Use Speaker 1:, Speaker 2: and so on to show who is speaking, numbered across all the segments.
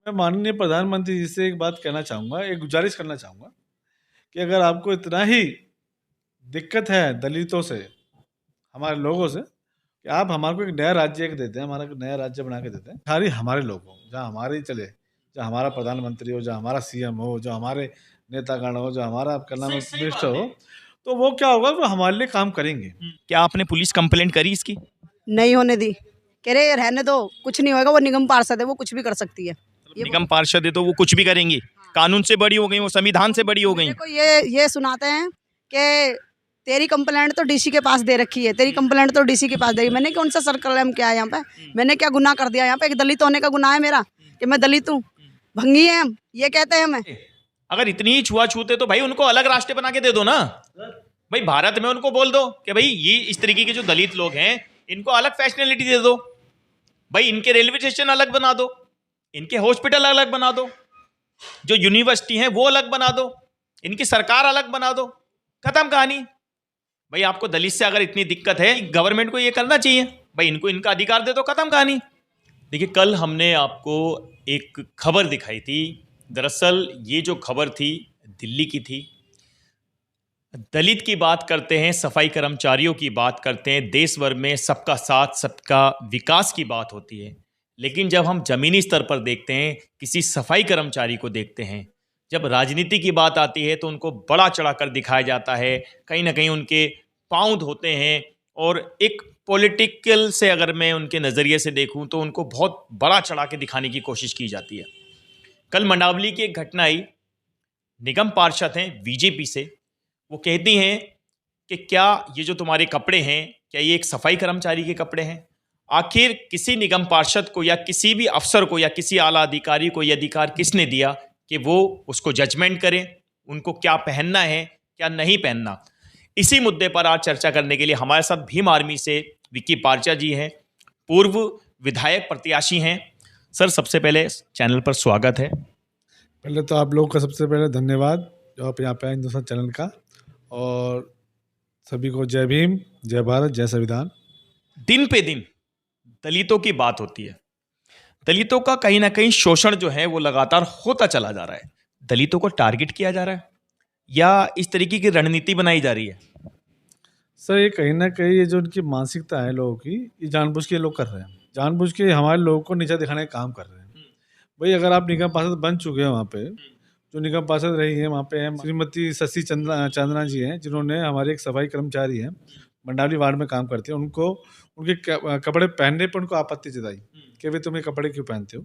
Speaker 1: मैं माननीय प्रधानमंत्री जी से एक बात कहना चाहूँगा, एक गुज़ारिश करना चाहूँगा कि अगर आपको इतना ही दिक्कत है दलितों से, हमारे लोगों से, कि आप हमारे को एक नया राज्य एक देते हैं, हमारा एक नया राज्य बना के देते हैं। खाली हमारे लोग हों, जहाँ हमारे ही चले, जहाँ हमारा प्रधानमंत्री हो, जहाँ हमारा सीएम हो, जो हमारे नेतागण हो, जो हमारा क्या नाम है मिनिस्टर हो, तो वो क्या होगा, वो हमारे लिए काम करेंगे।
Speaker 2: क्या आपने पुलिस कंप्लेंट करी इसकी?
Speaker 3: नहीं होने दी। कह रहे रहने दो, कुछ नहीं होगा, वो निगम पार्षद है, वो कुछ भी कर सकती है।
Speaker 2: निगम पार्षद है तो वो कुछ भी करेंगी, कानून से बड़ी हो गई, वो संविधान से बड़ी हो गई।
Speaker 3: मेरे को ये सुनाते हैं कि तेरी कंप्लेंट तो डीसी के पास दे रखी है, तेरी कंप्लेंट तो डीसी के पास दे रही। मैंने कौन सा सर्कल है क्या है यहाँ पे? मैंने क्या गुनाह कर दिया यहाँ पे? एक दलित होने का गुनाह है मेरा कि मैं दलित हूँ? भंगी है हम, ये कहते हैं हमें।
Speaker 2: अगर इतनी ही छुआछूत है तो भाई उनको अलग रास्ते बना के दे दो ना। भाई भारत में उनको बोल दो कि भाई ये इस तरीके के जो दलित लोग हैं इनको अलग फैशनलिटी दे दो। भाई इनके रेलवे स्टेशन अलग बना दो, इनके हॉस्पिटल अलग बना दो, जो यूनिवर्सिटी है वो अलग बना दो, इनकी सरकार अलग बना दो, खत्म कहानी। भाई आपको दलित से अगर इतनी दिक्कत है, गवर्नमेंट को ये करना चाहिए, भाई इनको इनका अधिकार दे दो, खत्म कहानी। देखिए कल हमने आपको एक खबर दिखाई थी, दरअसल ये जो खबर थी दिल्ली की थी। दलित की बात करते हैं, सफाई कर्मचारियों की बात करते हैं, देश भर में सबका साथ सबका विकास की बात होती है। लेकिन जब हम जमीनी स्तर पर देखते हैं, किसी सफाई कर्मचारी को देखते हैं, जब राजनीति की बात आती है तो उनको बड़ा चढ़ाकर दिखाया जाता है, कहीं ना कहीं उनके पांव धोते हैं। और एक पॉलिटिकल से अगर मैं उनके नज़रिए से देखूं तो उनको बहुत बड़ा चढ़ा के दिखाने की कोशिश की जाती है। कल मंडावली की एक घटना आई, निगम पार्षद हैं बीजेपी से, वो कहती हैं कि क्या ये जो तुम्हारे कपड़े हैं, क्या ये एक सफाई कर्मचारी के कपड़े हैं? आखिर किसी निगम पार्षद को या किसी भी अफसर को या किसी आला अधिकारी को ये अधिकार किसने दिया कि वो उसको जजमेंट करें, उनको क्या पहनना है क्या नहीं पहनना? इसी मुद्दे पर आज चर्चा करने के लिए हमारे साथ भीम आर्मी से विक्की पार्चा जी हैं, पूर्व विधायक प्रत्याशी हैं। सर सबसे पहले चैनल पर स्वागत है।
Speaker 1: पहले तो आप लोगों का सबसे पहले धन्यवाद जो आप यहाँ पे आए हिंदुस्तान चैनल का, और सभी को जय भीम, जय भारत, जय संविधान।
Speaker 2: दिन पे दिन दलितों की बात होती है, दलितों का कहीं ना कहीं शोषण जो है वो लगातार होता चला जा रहा है। दलितों को टारगेट किया जा रहा है या इस तरीके की रणनीति बनाई जा रही है?
Speaker 1: सर ये कहीं ना कहीं ये जो उनकी मानसिकता है लोगों की, ये जानबूझ के लोग कर रहे हैं, जानबूझ के हमारे लोगों को नीचा दिखाने का काम कर रहे हैं। भाई अगर आप निगम पार्षद बन चुके हैं, वहाँ पे जो निगम पार्षद रही है वहाँ पे है श्रीमती शशि चंद्रा जी हैं, जिन्होंने हमारे एक सफाई कर्मचारी हैं, मंडाली वार्ड में काम करते हैं, उनको उनके कपड़े पहनने पर उनको आपत्ति जताई कि भाई तुम ये कपड़े क्यों पहनते हो।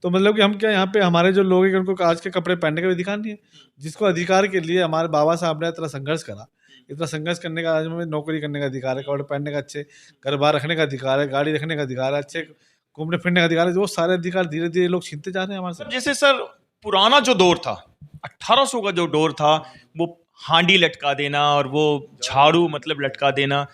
Speaker 1: तो मतलब कि हम क्या यहाँ पे हमारे जो लोग हैं उनको आज के कपड़े पहनने का अधिकार नहीं है, जिसको अधिकार के लिए हमारे बाबा साहब ने इतना संघर्ष करा, इतना संघर्ष करने का आज में नौकरी करने का अधिकार है, कपड़े पहनने का, अच्छे घर बार रखने का अधिकार है, गाड़ी रखने का अधिकार है, अच्छे घूमने फिरने का अधिकार है, वो सारे अधिकार धीरे धीरे लोग छीनते जा रहे हैं हमारे साथ।
Speaker 2: जैसे सर पुराना जो दौर था, 1800 का जो दौर था, वो हांडी लटका देना और वो झाड़ू मतलब लटका देना,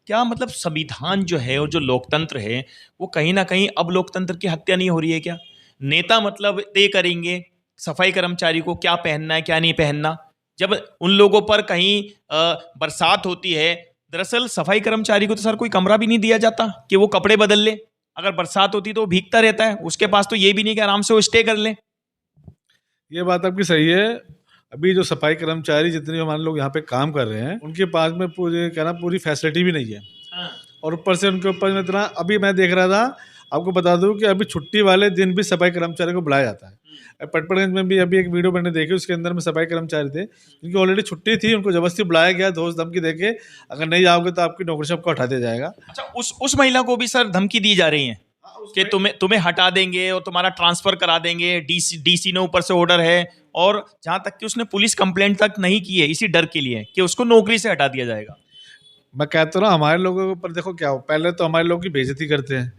Speaker 2: क्या मतलब संविधान जो है और जो लोकतंत्र है वो कहीं ना कहीं अब लोकतंत्र की हत्या नहीं हो रही है क्या? नेता मतलब तय करेंगे सफाई कर्मचारी को क्या पहनना है क्या नहीं पहनना। जब उन लोगों पर कहीं बरसात होती है, दरअसल सफाई कर्मचारी को तो सर कोई कमरा भी नहीं दिया जाता कि वो कपड़े बदल ले। अगर बरसात होती तो वो भीगता रहता है, उसके पास तो ये भी नहीं कि आराम से वो स्टे कर ले।
Speaker 1: ये बात आपकी सही है। अभी जो सफाई कर्मचारी जितने हमारे लोग यहाँ पे काम कर रहे हैं, उनके पास में पूरी फैसिलिटी भी नहीं है। और ऊपर से उनके ऊपर में इतना, अभी मैं देख रहा था, आपको बता दूं कि अभी छुट्टी वाले दिन भी सफाई कर्मचारी को बुलाया जाता है। पटपड़गंज में भी अभी एक वीडियो मैंने देखी, उसके अंदर में सफाई कर्मचारी थे जिनकी ऑलरेडी छुट्टी थी, उनको जबरदस्ती बुलाया गया धोस धमकी देके, अगर नहीं आओगे तो आपकी नौकरी से आपको हटा दिया जाएगा।
Speaker 2: अच्छा, उस महिला को भी सर धमकी दी जा रही है कि तुम्हें हटा देंगे और तुम्हारा ट्रांसफर करा देंगे, डीसी ने ऊपर से ऑर्डर है। और जहां तक कि उसने पुलिस कंप्लेंट तक नहीं की है इसी डर के लिए कि उसको नौकरी से हटा दिया जाएगा।
Speaker 1: मैं कहता हूँ हमारे लोगों के ऊपर देखो क्या हो, पहले तो हमारे लोगों की बेइज्जती करते हैं,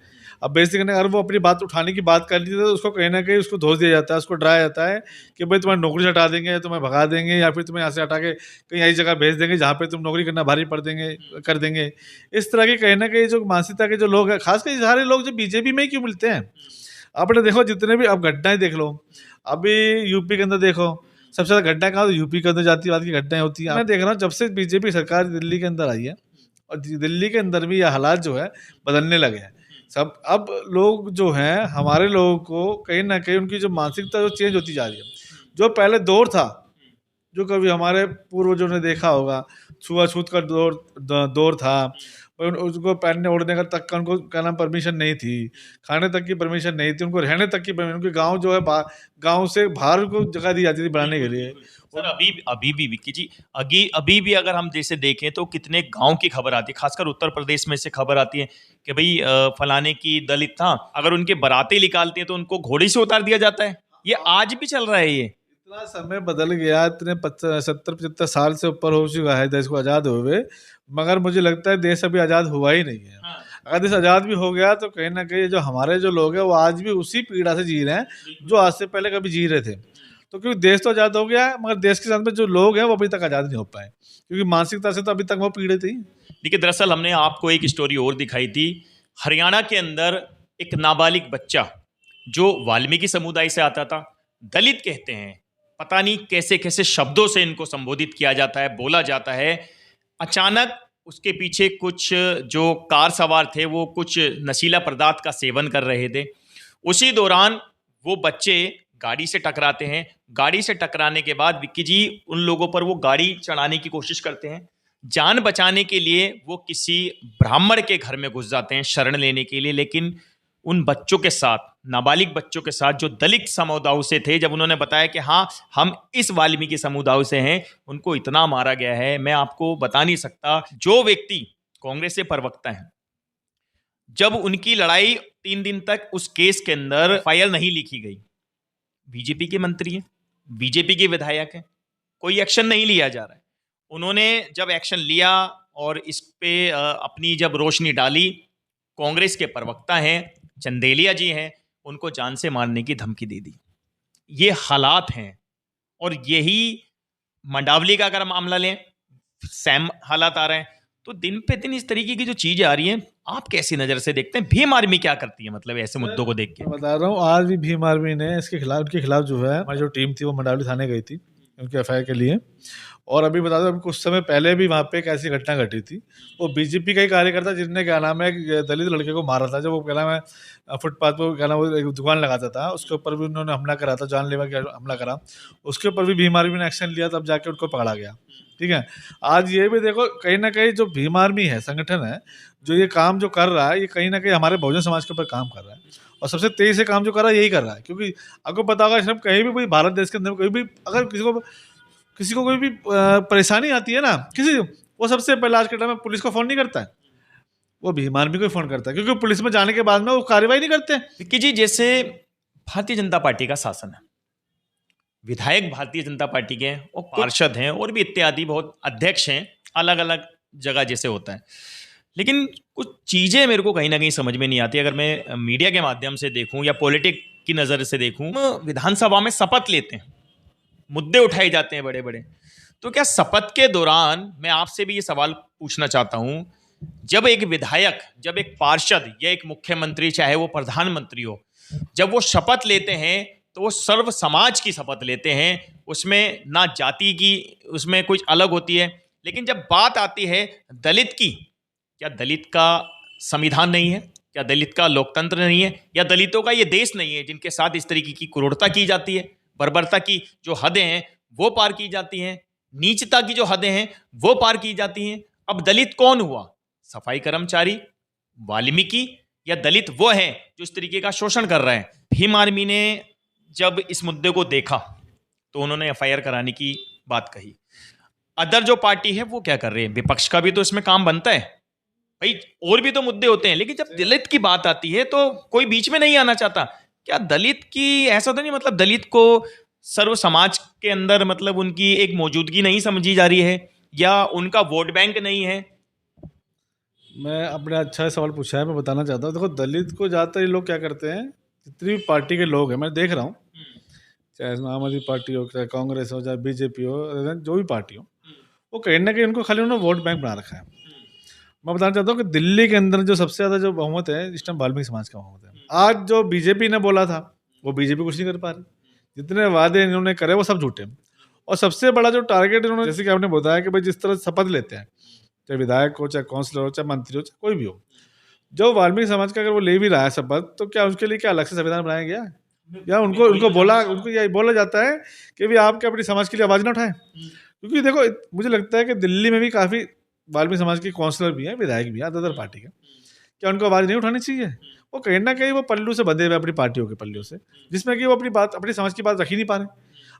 Speaker 1: अब बेइज्जती करने अगर वो अपनी बात उठाने की बात कर ली तो उसको कहीं ना कहीं उसको धोस दिया जाता है, उसको डराया जाता है कि भाई तुम्हारी नौकरी से हटा देंगे, तुम्हें भगा देंगे, या फिर तुम्हें यहाँ से हटा के कहीं ऐसी जगह भेज देंगे जहाँ पे तुम नौकरी करना भारी पड़ देंगे कर देंगे। इस तरह की कहीं ना कहीं जो मानसिकता के जो लोग हैं, खासकर सारे लोग जो बीजेपी में ही क्यों मिलते हैं। आपने देखो जितने भी अब घटनाएं देख लो, अभी यूपी के अंदर देखो, सबसे ज़्यादा घटना कहाँ यूपी के अंदर जातिवाद की घटनाएं होती हैं। मैं देख रहा हूँ जब से बीजेपी सरकार दिल्ली के अंदर आई है, और दिल्ली के अंदर भी ये हालात जो है बदलने लगे हैं। सब अब लोग जो हैं हमारे लोगों को कहीं ना कहीं उनकी जो मानसिकता जो चेंज होती जा रही है। जो पहले दौर था, जो कभी हमारे पूर्वजों ने देखा होगा, छुआछूत का दौर था, उसको पहनने ओढ़ने का तक का उनको क्या नाम परमिशन नहीं थी, खाने तक की परमिशन नहीं थी, उनको रहने तक की परमिशन, उनके गांव जो है गांव से बाहर को जगह दी जाती थी बनाने के लिए।
Speaker 2: सर अभी भी विक्की जी, अभी भी अगर हम जैसे देखें तो कितने गांव की खबर आती है, खासकर उत्तर प्रदेश में से खबर आती है कि भाई फलाने की दलित था, अगर उनके बारातें निकालते हैं तो उनको घोड़े से उतार दिया जाता है। ये आज भी चल रहा है। ये
Speaker 1: इतना समय बदल गया, इतने 70-75 साल से ऊपर हो चुका है देश को आज़ाद हुए, मगर मुझे लगता है देश अभी आज़ाद हुआ ही नहीं है। अगर देश आज़ाद भी हो गया तो कहीं ना कहीं जो हमारे जो लोग हैं वो आज भी उसी पीड़ा से जी रहे हैं जो आज से पहले कभी जी रहे थे। तो क्योंकि देश तो आज़ाद हो गया है, मगर देश के साथ में जो लोग हैं वो अभी तक आज़ाद नहीं हो पाए, क्योंकि मानसिकता से तो अभी तक वो पीड़ित ही।
Speaker 2: देखिए, दरअसल हमने आपको एक स्टोरी और दिखाई थी। हरियाणा के अंदर एक नाबालिग बच्चा जो वाल्मीकि समुदाय से आता था, दलित कहते हैं, पता नहीं कैसे कैसे शब्दों से इनको संबोधित किया जाता है, बोला जाता है। अचानक उसके पीछे कुछ जो कार सवार थे वो कुछ नशीला पदार्थ का सेवन कर रहे थे। उसी दौरान वो बच्चे गाड़ी से टकराते हैं। गाड़ी से टकराने के बाद विक्की जी उन लोगों पर वो गाड़ी चढ़ाने की कोशिश करते हैं। जान बचाने के लिए वो किसी ब्राह्मण के घर में घुस जाते हैं शरण लेने के लिए, लेकिन उन बच्चों के साथ, नाबालिग बच्चों के साथ जो दलित समुदाय से थे, जब उन्होंने बताया कि हाँ हम इस वाल्मीकि समुदाय से हैं, उनको इतना मारा गया है मैं आपको बता नहीं सकता। जो व्यक्ति कांग्रेस से प्रवक्ता है, जब उनकी लड़ाई 3 दिन तक उस केस के अंदर फाइल नहीं लिखी गई, बीजेपी के मंत्री हैं, बीजेपी के विधायक हैं, कोई एक्शन नहीं लिया जा रहा है। उन्होंने जब एक्शन लिया और इस पे अपनी जब रोशनी डाली, कांग्रेस के प्रवक्ता हैं, चंदेलिया जी हैं, उनको जान से मारने की धमकी दे दी। ये हालात हैं। और यही मंडावली का अगर मामला लें, सेम हालात आ रहे हैं। तो दिन पे दिन इस तरीके की जो चीजें आ रही हैं, आप कैसी नजर से देखते हैं? भीम आर्मी क्या करती है मतलब ऐसे मुद्दों को देख के?
Speaker 1: मैं बता रहा हूँ, आज भी भीम आर्मी ने उनके खिलाफ जो है, हमारी जो टीम थी वो मंडावली थाने गई थी उनके एफआईआर के लिए। और अभी बता दो, कुछ समय पहले भी वहाँ पे एक ऐसी घटना घटी थी। वो बीजेपी का ही कार्यकर्ता जिसने क्या नाम है एक दलित लड़के को मारा था, जब वो क्या नाम है फुटपाथ पर क्या नाम वो एक दुकान लगाता था, उसके ऊपर भी उन्होंने हमला करा था, जानलेवा हमला करा। उसके ऊपर भी भीम आर्मी ने एक्शन लिया, तब जाके उनको पकड़ा गया। ठीक है, आज ये भी देखो कहीं ना कहीं जो भीम आर्मी है संगठन है, जो ये काम जो कर रहा है, ये कहीं ना कहीं हमारे बहुजन समाज के ऊपर काम कर रहा है। और सबसे तेजी से काम जो कर रहा है यही कर रहा है, क्योंकि आपको पता होगा सिर्फ कहीं भी कोई भारत देश के अंदर कोई भी अगर किसी को कोई भी परेशानी आती है ना, वो सबसे पहले आज के टाइम में पुलिस को फ़ोन नहीं करता है, वो भीम आर्मी को फ़ोन करता है, क्योंकि पुलिस में जाने के बाद में वो कार्रवाई नहीं करते।
Speaker 2: विक्की जी, जैसे भारतीय जनता पार्टी का शासन है, विधायक भारतीय जनता पार्टी के हैं और पार्षद हैं और भी इत्यादि बहुत अध्यक्ष हैं, अलग अलग जगह जैसे होता है, लेकिन कुछ चीज़ें मेरे को कहीं ना कहीं समझ में नहीं आती। अगर मैं मीडिया के माध्यम से देखूं या पॉलिटिक की नज़र से देखूं, विधानसभा में शपथ लेते हैं, मुद्दे उठाए जाते हैं बड़े बड़े। तो क्या शपथ के दौरान, मैं आपसे भी ये सवाल पूछना चाहता हूं, जब एक विधायक, जब एक पार्षद या एक मुख्यमंत्री, चाहे वो प्रधानमंत्री हो, जब वो शपथ लेते हैं तो वो सर्व समाज की शपथ लेते हैं, उसमें ना जाति की उसमें कुछ अलग होती है। लेकिन जब बात आती है दलित की, क्या दलित का संविधान नहीं है? क्या दलित का लोकतंत्र नहीं है? या दलितों का ये देश नहीं है जिनके साथ इस तरीके की क्रूरता की जाती है, बर्बरता की जो हदें हैं वो पार की जाती हैं, नीचता की जो हदें हैं वो पार की जाती हैं? अब दलित कौन हुआ? सफाई कर्मचारी, वाल्मीकि, या दलित वो हैं जो इस तरीके का शोषण कर रहे हैं? भीम आर्मी ने जब इस मुद्दे को देखा तो उन्होंने एफआईआर कराने की बात कही। अदर जो पार्टी है वो क्या कर रही है? विपक्ष का भी तो इसमें काम बनता है भाई, और भी तो मुद्दे होते हैं, लेकिन जब दलित की बात आती है तो कोई बीच में नहीं आना चाहता। क्या दलित की ऐसा तो नहीं, मतलब दलित को सर्व समाज के अंदर मतलब उनकी एक मौजूदगी नहीं समझी जा रही है, या उनका वोट बैंक नहीं है?
Speaker 1: मैं अपने अच्छा सवाल पूछा है, मैं बताना चाहता हूँ। देखो, दलित को ज़्यादातर ये लोग क्या करते हैं, जितनी भी पार्टी के लोग हैं, मैं देख रहा हूँ, चाहे आम आदमी पार्टी हो, चाहे कांग्रेस हो, चाहे बीजेपी हो, जो भी पार्टी हो, वो कहीं ना कहीं उनको खाली उन्होंने वोट बैंक बना रखा है। मैं बताना चाहता हूँ कि दिल्ली के अंदर जो सबसे ज़्यादा जो बहुमत है इस टाइम वाल्मीकि समाज का बहुमत है। आज जो बीजेपी ने बोला था वो बीजेपी कुछ नहीं कर पा रही, जितने वादे इन्होंने करे वो सब झूठे। और सबसे बड़ा जो टारगेट इन्होंने, जैसे कि आपने बताया कि भाई जिस तरह शपथ लेते हैं, चाहे विधायक हो, चाहे काउंसलर हो, चाहे मंत्री हो, चाहे कोई भी हो, जो वाल्मीकि समाज का अगर वो ले भी रहा है शपथ, तो क्या उसके लिए क्या अलग से संविधान बनाया गया है? या उनको यही बोला जाता है कि भी आप क्या अपनी समाज के लिए आवाज ना उठाएं? क्योंकि देखो, मुझे लगता है कि दिल्ली में भी काफी वाल्मीकि समाज के काउंसलर भी हैं, विधायक भी हैं अदर पार्टी के। क्या उनको आवाज नहीं उठानी चाहिए? वो कहीं ना कहीं वो पल्लू से बंधे हुए अपनी पार्टियों के पल्लू से, जिसमें कि वो अपनी समाज की बात रख ही नहीं पा रहे।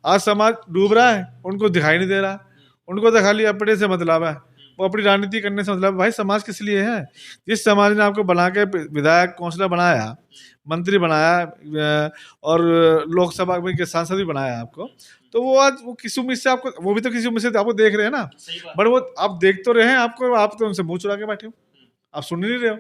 Speaker 1: आज समाज डूब रहा है, उनको दिखाई नहीं दे रहा, उनको तो खाली अपने से मतलब है, वो अपनी राजनीति करने से मतलब। भाई समाज किस लिए है? जिस समाज ने आपको बना के विधायक काउंसलर बनाया, मंत्री बनाया और लोकसभा में के सांसद भी बनाया आपको, तो वो आज वो किस उम्मीद से आपको, वो भी तो किसी उम्मीद से आपको देख रहे हैं ना। बट वो आप देख तो रहे हैं, आपको आप तो उनसे मुंह चुरा के बैठे हो, आप सुन ही नहीं रहे हो,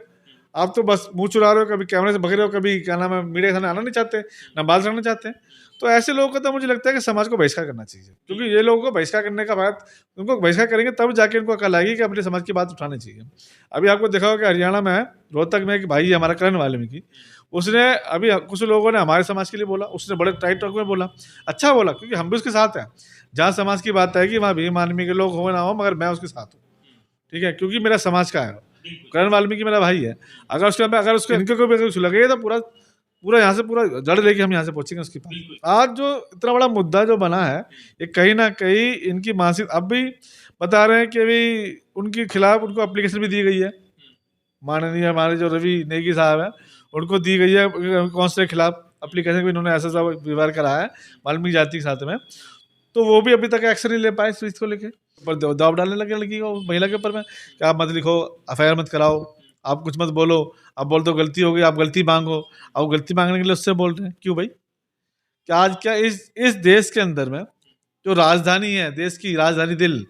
Speaker 1: आप तो बस मुंह चुरा रहे हो, कभी कैमरे से भग रहे हो, कभी क्या नाम है मीडिया के सामने आना नहीं चाहते, ना बात रखना चाहते हैं। तो ऐसे लोगों का तो मुझे लगता है कि समाज को बहिष्कार करना चाहिए, क्योंकि ये लोगों को बहिष्कार करने का बात, उनको बहिष्कार करेंगे तब जाके उनको अकल आएगी कि अपने समाज की बात उठानी चाहिए। अभी आपको देखा होगा कि हरियाणा में रोहतक में एक भाई है हमारा करण वाल्मीकि, उसने अभी कुछ लोगों ने हमारे समाज के लिए बोला, उसने बड़े टाइट टॉक में बोला, अच्छा बोला, क्योंकि हम भी उसके साथ हैं। जहाँ समाज की बात है कि वहाँ भीम आर्मी के लोग हो ना हो, मगर मैं उसके साथ हूँ, ठीक है, क्योंकि मेरा समाज का है। करण वाल्मीकि मेरा भाई है, अगर उसको इनके को भी कुछ लगे तो पूरा यहाँ से पूरा जड़ लेके हम यहाँ से पहुंचेंगे उसके पास। आज जो इतना बड़ा मुद्दा जो बना है, ये कहीं ना कहीं इनकी मानसिक, अब भी बता रहे हैं कि अभी उनके खिलाफ उनको एप्लीकेशन भी दी गई है, माननीय हमारे जो रवि नेगी साहब है उनको दी गई है काउंसिल के खिलाफ एप्लीकेशन भी, इन्होंने ऐसा व्यवहार करा है वाल्मीकि जाति के साथ में, तो वो भी अभी तक एक्शन नहीं ले पाए इस चीज को लेके, पर दबाव डालने लगे लड़की को, महिला के ऊपर में कि आप मत लिखो, एफआईआर मत कराओ, आप कुछ मत बोलो, आप बोल तो गलती हो गई, आप गलती मांगो, आप गलती मांगने के लिए उससे बोल रहे हैं। क्यों भाई? क्या आज क्या इस देश के अंदर में जो राजधानी है, देश की राजधानी दिल,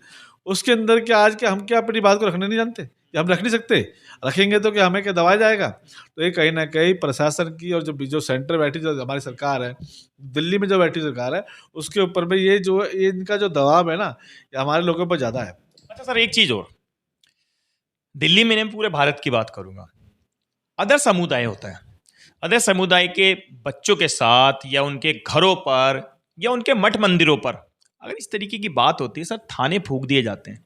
Speaker 1: उसके अंदर क्या आज क्या हम क्या अपनी बात को रखने नहीं जानते, या हम रख नहीं सकते? रखेंगे तो क्या हमें क्या दबाया जाएगा? तो ये कहीं ना कहीं प्रशासन की और जो सेंटर बैठी जो हमारी सरकार है, दिल्ली में जो बैठी सरकार है, उसके ऊपर में ये इनका जो दबाव है ना, ये हमारे लोगों पर ज्यादा है।
Speaker 2: अच्छा सर, एक चीज और, दिल्ली में नहीं, पूरे भारत की बात करूंगा, अदर समुदाय होता है, अदर समुदाय के बच्चों के साथ या उनके घरों पर या उनके मठ मंदिरों पर अगर इस तरीके की बात होती है सर, थाने फूंक दिए जाते हैं,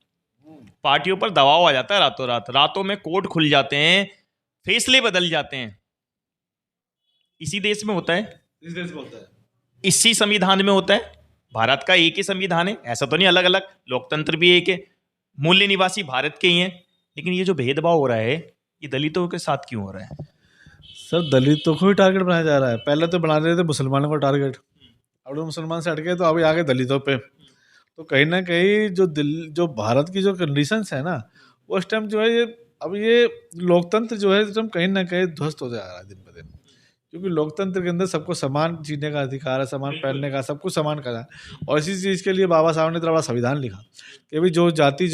Speaker 2: पार्टियों पर दबाव आ जाता है, रातों रात, रातों में कोर्ट खुल जाते हैं, फैसले बदल जाते हैं। इसी देश में होता है,
Speaker 1: इस देश में होता है,
Speaker 2: इसी संविधान में होता है। भारत का एक ही संविधान है, ऐसा तो नहीं अलग अलग, लोकतंत्र भी एक है, मूल्य निवासी भारत के ही हैं। लेकिन ये जो भेदभाव हो रहा है, ये दलितों के साथ क्यों हो रहा है?
Speaker 1: सर दलितों को ही टारगेट बनाया जा रहा है। पहले तो बना रहे थे मुसलमानों को टारगेट, अब तो मुसलमान से हट गए तो अभी आगे दलितों पे। तो कहीं ना कहीं जो भारत की जो कंडीशंस है ना, वो इस टाइम जो है ये लोकतंत्र जो है इस टाइम कहीं ना कहीं ध्वस्त हो जा रहा है दिन ब दिन, क्योंकि लोकतंत्र के अंदर सबको समान जीने का अधिकार है, समान पहनने का, सब कुछ समान करा है। और इसी चीज़ के लिए बाबा साहब ने इतना बड़ा संविधान लिखा कि भाई जो जाति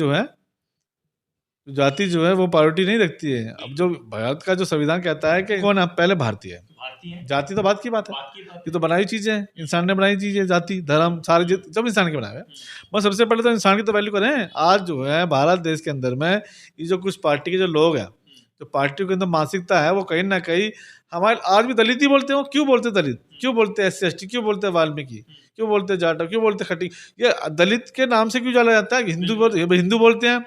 Speaker 1: जो है वो प्रायोरिटी नहीं रखती है। अब जो भारत का जो संविधान कहता है कि कौन आप पहले भारतीय है, जाति तो बात की बात है, ये तो बनाई चीजें हैं, इंसान ने बनाई चीजें, जाति धर्म सारे सब इंसान के बनाए हैं। बस सबसे पहले तो इंसान की तो वैल्यू करें। आज जो है भारत देश के अंदर में ये जो कुछ पार्टी के जो लोग हैं, जो पार्टियों के अंदर मानसिकता है, वो कहीं ना कहीं हमारे आज भी दलित ही बोलते हैं। क्यों बोलते दलित, क्यों बोलते SC ST, क्यों बोलते वाल्मीकि, क्यों बोलते जाटव, क्यों बोलते खटी? ये दलित के नाम से क्यों जाना जाता है? हिंदू बोलते हैं,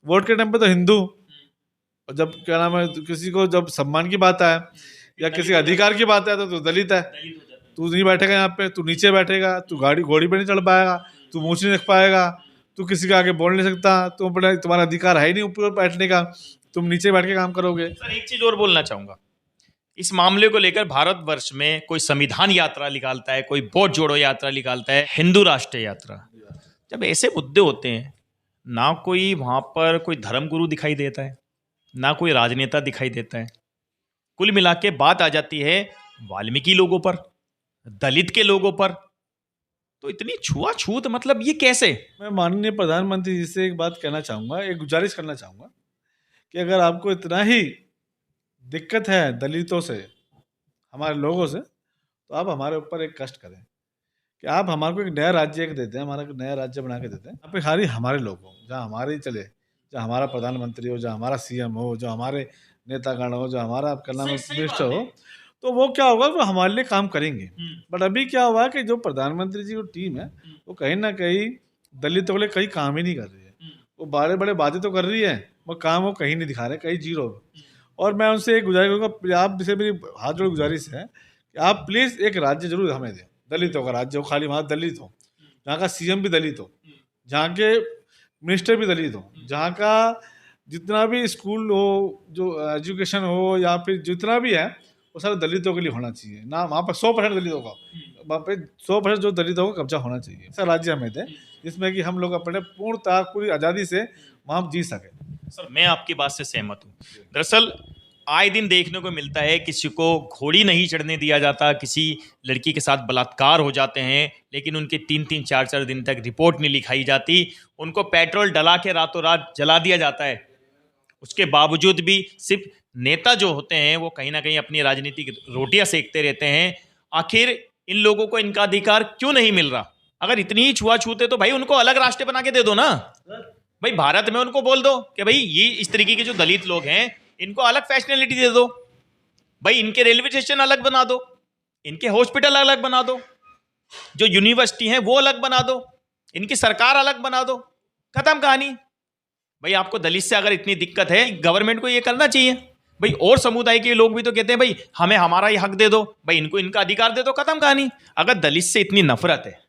Speaker 1: वोट के टाइम पे तो हिंदू, और जब क्या नाम है किसी को जब सम्मान की बात आए या किसी अधिकार की बात है तो दलित है। तू नहीं बैठेगा यहाँ पे, तू नीचे बैठेगा, तू घोड़ी पे नहीं चढ़ पाएगा, तू मूंछ नहीं रख पाएगा, तू किसी के आगे बोल नहीं सकता, तुम्हारा अधिकार है ही नहीं ऊपर बैठने का, तुम नीचे बैठ के काम करोगे।
Speaker 2: सर एक चीज और बोलना चाहूंगा, इस मामले को लेकर भारतवर्ष में कोई संविधान यात्रा निकालता है, कोई वोट जोड़ो यात्रा निकालता है, हिंदू राष्ट्रीय यात्रा। जब ऐसे मुद्दे होते हैं, ना कोई वहां पर कोई धर्मगुरु दिखाई देता है, ना कोई राजनेता दिखाई देता है। कुल मिला के बात आ जाती है वाल्मीकि लोगों पर, दलित के लोगों पर। तो इतनी छुआछूत, मतलब ये कैसे?
Speaker 1: मैं माननीय प्रधानमंत्री जी से एक बात कहना चाहूँगा, एक गुजारिश करना चाहूँगा कि अगर आपको इतना ही दिक्कत है दलितों से, हमारे लोगों से, तो आप हमारे ऊपर एक कष्ट करें कि आप हमारे को एक नया राज्य देते हैं, हमारा नया राज्य बना के देते हैं। यहाँ पे खाली हमारे लोग हो, जहाँ हमारे ही चले, जहाँ हमारा प्रधानमंत्री हो, जहाँ हमारा CM हो, जो हमारे नेतागण हो, जो हमारा आपका नाम मिनिस्टर हो, तो वो क्या होगा, वो हमारे लिए काम करेंगे। बट अभी क्या हुआ कि जो प्रधानमंत्री जी की टीम है, वो कहीं ना कहीं दलितों के लिए कहीं काम ही नहीं कर रही है। वो बड़े बड़े बातें तो कर रही है, वो काम वो कहीं नहीं दिखा रहे, कहीं जीरो। और मैं उनसे एक गुजारिश करूँगा, आप से मेरी हाथ जोड़ गुजारिश है कि आप प्लीज़ एक राज्य जरूर हमें दें, दलितों का राज्य हो, खाली वहाँ दलित हो, जहाँ का सीएम भी दलित हो, जहाँ के मिनिस्टर भी दलित हो, जहाँ का जितना भी स्कूल हो, जो एजुकेशन हो, या फिर जितना भी है वो सारे दलितों के लिए होना चाहिए ना। वहाँ पर 100% दलितों का, वहाँ पे 100% जो दलितों का कब्जा होना चाहिए। ऐसा राज्य हमें दें जिसमें कि हम लोग अपने पूर्णतः पूरी आज़ादी से वहाँ जी सकें।
Speaker 2: सर मैं आपकी बात से सहमत हूँ। दरअसल आए दिन देखने को मिलता है, किसी को घोड़ी नहीं चढ़ने दिया जाता, किसी लड़की के साथ बलात्कार हो जाते हैं लेकिन उनके 3-3 4-4 दिन तक रिपोर्ट नहीं लिखाई जाती, उनको पेट्रोल डला के रातों रात जला दिया जाता है। उसके बावजूद भी सिर्फ नेता जो होते हैं वो कहीं ना कहीं अपनी राजनीतिक रोटियां सेकते रहते हैं। आखिर इन लोगों को इनका अधिकार क्यों नहीं मिल रहा? अगर इतनी ही छुआछूत है तो भाई उनको अलग रास्ते बना के दे दो ना। भाई भारत में उनको बोल दो कि भाई ये इस तरीके के जो दलित लोग हैं इनको अलग फैशनलिटी दे दो, भाई इनके रेलवे स्टेशन अलग बना दो, इनके हॉस्पिटल अलग बना दो, जो यूनिवर्सिटी है वो अलग बना दो, इनकी सरकार अलग बना दो, खत्म कहानी। भाई आपको दलित से अगर इतनी दिक्कत है, गवर्नमेंट को ये करना चाहिए। भाई और समुदाय के लोग भी तो कहते हैं भाई हमें हमारा ये हक दे दो, भाई इनको इनका अधिकार दे दो, खत्म कहानी। अगर दलित से इतनी नफरत है,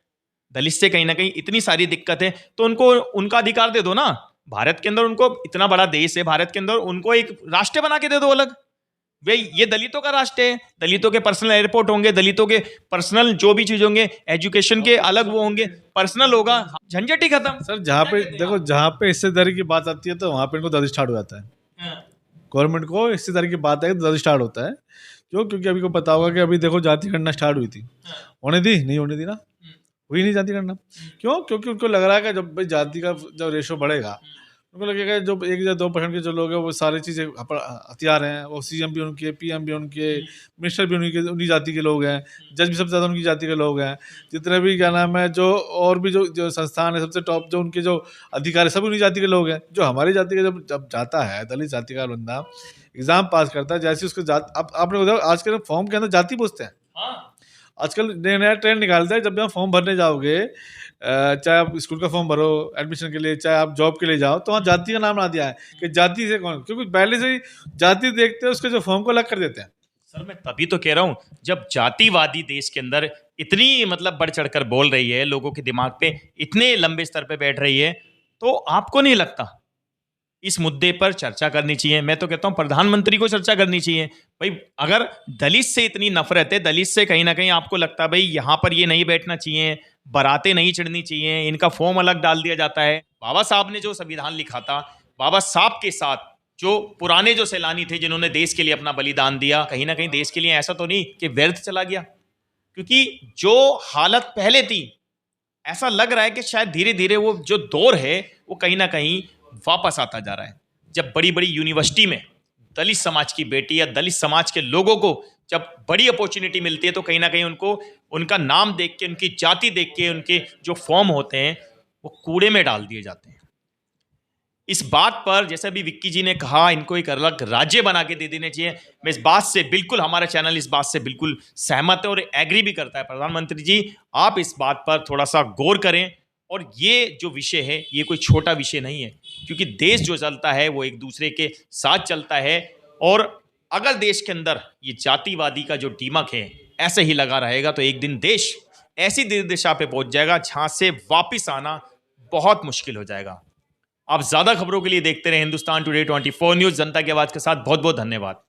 Speaker 2: दलित से कहीं ना कहीं इतनी सारी दिक्कत है, तो उनको उनका अधिकार दे दो ना। भारत के अंदर उनको, इतना बड़ा देश है भारत के अंदर, उनको एक राष्ट्र बना के दे दो अलग। भाई ये दलितों का राष्ट्र है, दलितों के पर्सनल एयरपोर्ट होंगे, दलितों के पर्सनल जो भी चीज होंगे, एजुकेशन के अलग वो होंगे, पर्सनल होगा, झंझट ही खत्म।
Speaker 1: सर जहाँ पे देखो, जहाँ पे हिस्सेदारी की बात आती है तो वहाँ पे इनको दर्द स्टार्ट हो जाता है। गवर्नमेंट को हिस्सेदारी की बात है तो दर्द स्टार्ट होता है। क्यों? क्योंकि अभी को पता होगा कि अभी देखो जाति गणना स्टार्ट हुई थी, होने दी नहीं होने दी ना, हुई नहीं जाति गणना। क्यों? क्योंकि उनको लग रहा है कि जब भाई जाति का जब रेशो बढ़ेगा, उनको लगेगा जो 1 या 2% के जो लोग हैं वो सारी चीज़ें हथियार हैं, वो सीएम भी उनके, पीएम भी उनके, मिनिस्टर भी उन्हीं जाति के लोग हैं, जज भी सबसे ज़्यादा उनकी जाति के लोग हैं, जितने भी क्या नाम है जो और भी जो संस्थान है सबसे टॉप जो उनके जो अधिकारी सब उन्हीं जाति के लोग हैं। जो हमारी जाति का जब जाता है, दलित जाति का बंदा एग्जाम पास करता है, जैसे उसको आपने बताया आजकल फॉर्म के अंदर जाति पूछते हैं। आजकल नया ट्रेंड निकालता है, जब भी आप फॉर्म भरने जाओगे, चाहे आप स्कूल का फॉर्म भरो एडमिशन के लिए, चाहे आप जॉब के लिए जाओ, तो वहाँ जाति का नाम बना दिया है कि जाति से कौन, क्योंकि पहले से ही जाति देखते हैं उसके जो फॉर्म को अलग कर देते हैं।
Speaker 2: सर मैं तभी तो कह रहा हूं, जब जातिवादी देश के अंदर इतनी मतलब बढ़ चढ़कर बोल रही है, लोगों के दिमाग पे इतने लंबे स्तर पे बैठ रही है, तो आपको नहीं लगता इस मुद्दे पर चर्चा करनी चाहिए? मैं तो कहता हूं प्रधानमंत्री को चर्चा करनी चाहिए। भाई अगर दलित से इतनी नफरत है, दलित से कहीं ना कहीं आपको लगता है भाई यहाँ पर ये नहीं बैठना चाहिए, बारातें नहीं चढ़नी चाहिए, इनका फॉर्म अलग डाल दिया जाता है। बाबा साहब ने जो संविधान लिखा था, बाबा साहब के साथ जो पुराने जो सैलानी थे जिन्होंने देश के लिए अपना बलिदान दिया, कहीं ना कहीं देश के लिए ऐसा तो नहीं कि व्यर्थ चला गया। क्योंकि जो हालत पहले थी, ऐसा लग रहा है कि शायद धीरे धीरे वो जो दौर है वो कहीं ना कहीं वापस आता जा रहा है। जब बड़ी बड़ी यूनिवर्सिटी में दलित समाज की बेटी या दलित समाज के लोगों को जब बड़ी अपॉर्चुनिटी मिलती है, तो कहीं ना कहीं उनको उनका नाम देख के, उनकी जाति देख के, उनके जो फॉर्म होते हैं वो कूड़े में डाल दिए जाते हैं। इस बात पर जैसे अभी विक्की जी ने कहा, इनको एक अलग राज्य बना के दे देने चाहिए। मैं इस बात से बिल्कुल, हमारा चैनल इस बात से बिल्कुल सहमत है और एग्री भी करता है। प्रधानमंत्री जी आप इस बात पर थोड़ा सा गौर करें, और ये जो विषय है ये कोई छोटा विषय नहीं है, क्योंकि देश जो चलता है वो एक दूसरे के साथ चलता है। और अगर देश के अंदर ये जातिवादी का जो दीमक है ऐसे ही लगा रहेगा, तो एक दिन देश ऐसी दिशा पे पहुंच जाएगा जहां से वापिस आना बहुत मुश्किल हो जाएगा। आप ज्यादा खबरों के लिए देखते रहे हिंदुस्तान टुडे 24 न्यूज़। जनता की आवाज के साथ बहुत बहुत धन्यवाद।